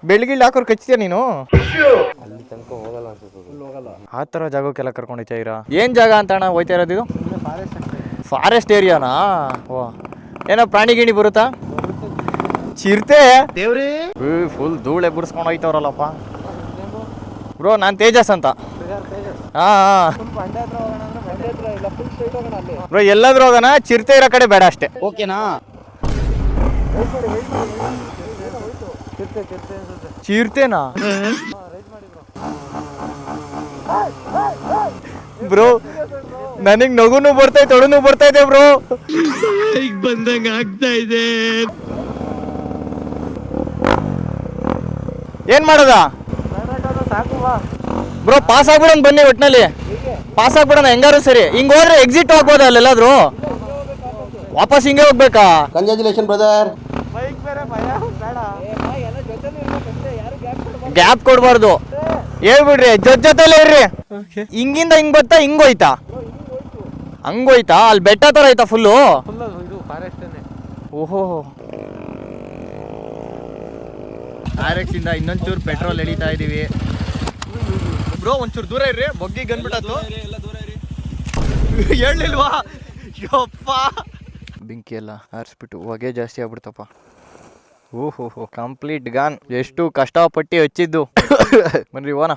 ಬೆಳಗಿಲ್ಲಿ ಹಾಕೋರು ಕಚ್ತೀಯ ನೀನು? ಅಲ್ಲಿ ತನಕ ಹೋಗಲ್ಲ ಅನ್ಸುತ್ತೆ. ಆ ಥರ ಜಾಗಕ್ಕೆಲ್ಲ ಕರ್ಕೊಂಡು ಹೋಗ್ತಾ ಇರಾ? ಏನು ಜಾಗ ಅಂತ ಅಣ್ಣ ಹೋಯ್ತಾ ಇರೋದು ಇದು? ಫಾರೆಸ್ಟ್ ಏರಿಯಾನಾ? ಓ, ಏನೋ ಪ್ರಾಣಿ ಗಿಣಿ ಬರುತ್ತಾ? ಚಿರತೆ ದೇವ್ರಿ ಫುಲ್ ಧೂಳೆ ಬಿಡಿಸ್ಕೊಂಡು ಹೋಯ್ತವ್ರಲ್ಲಪ್ಪ. ಬ್ರೋ ನಾನು ತೇಜಸ್ ಅಂತ. ಹಾಂ ಬ್ರೋ, ಎಲ್ಲಾದ್ರೂ ಹೋಗೋಣ, ಚಿರತೆ ಇರೋ ಕಡೆ ಬೇಡ ಅಷ್ಟೇ. ಓಕೆನಾ? ಚಿರತೆನಾ ಬ್ರೋ? ನನಗ್ ನಗುನು ಬರ್ತೈತೆ, ತೊಡನು ಬರ್ತೈತೆ ಬ್ರೋ. ಈಗ ಬಂದಂಗ ಆಗ್ತಾ ಇದೆ. ಏನ್ ಮಾಡೋದ ಬ್ರೋ? ಪಾಸ್ ಆಗ್ಬಿಡೋಣ ಬನ್ನಿ, ಒಟ್ನಲ್ಲಿ ಪಾಸ್ ಆಗ್ಬಿಡೋಣ ಹೆಂಗಾರು ಸರಿ. ಹಿಂಗ್ ಹೋದ್ರೆ ಎಕ್ಸಿಟ್ ಆಗ್ಬೋದ ಅಲ್ಲೆಲ್ಲಾದ್ರು? ವಾಪಸ್ ಹಿಂಗೆ ಹೋಗ್ಬೇಕಾ? Congratulation brother. ಗ್ಯಾಪ್ ಕೊಡ್ಬಾರ್ದು, ಹೇಳ್ಬಿಡ್ರಿ, ಜೊತೆಲೇ ಇರ್ರಿ. ಹಿಂಗಿಂದ ಹಿಂಗ್ ಬರ್ತಾ ಹಿಂಗೋಯ್ತಾ? ಹಂಗೋಯ್ತಾ? ಅಲ್ಲಿ ಬೆಟ್ಟ ತರ ಐತಾ ಫುಲ್ಲು? ಓಹೋ, RX ಇಂದ ಇನ್ನೊಂಚೂರು ಪೆಟ್ರೋಲ್ ಎಳಿತಾ ಇದೀವಿ ಬ್ರೋ. ಒಂಚೂರು ದೂರ ಇರ್ರಿ, ಬಗ್ಗಿ ಗನ್ಬಿಟ್ಟು ಹೇಳಿಲ್ವಾ? ಯಪ್ಪ, ಬೆಂಕಿ ಎಲ್ಲ ಹಾರಿಸ್ಬಿಟ್ಟು ಹೊಗೆ ಜಾಸ್ತಿ ಆಗ್ಬಿಡ್ತಪ್ಪ. ಓಹೋ, ಕಂಪ್ಲೀಟ್ ಗಾನ್. ಎಷ್ಟು ಕಷ್ಟಪಟ್ಟು ಹಚ್ಚಿದ್ದು. ಬನ್ರಿ ಹೋನ.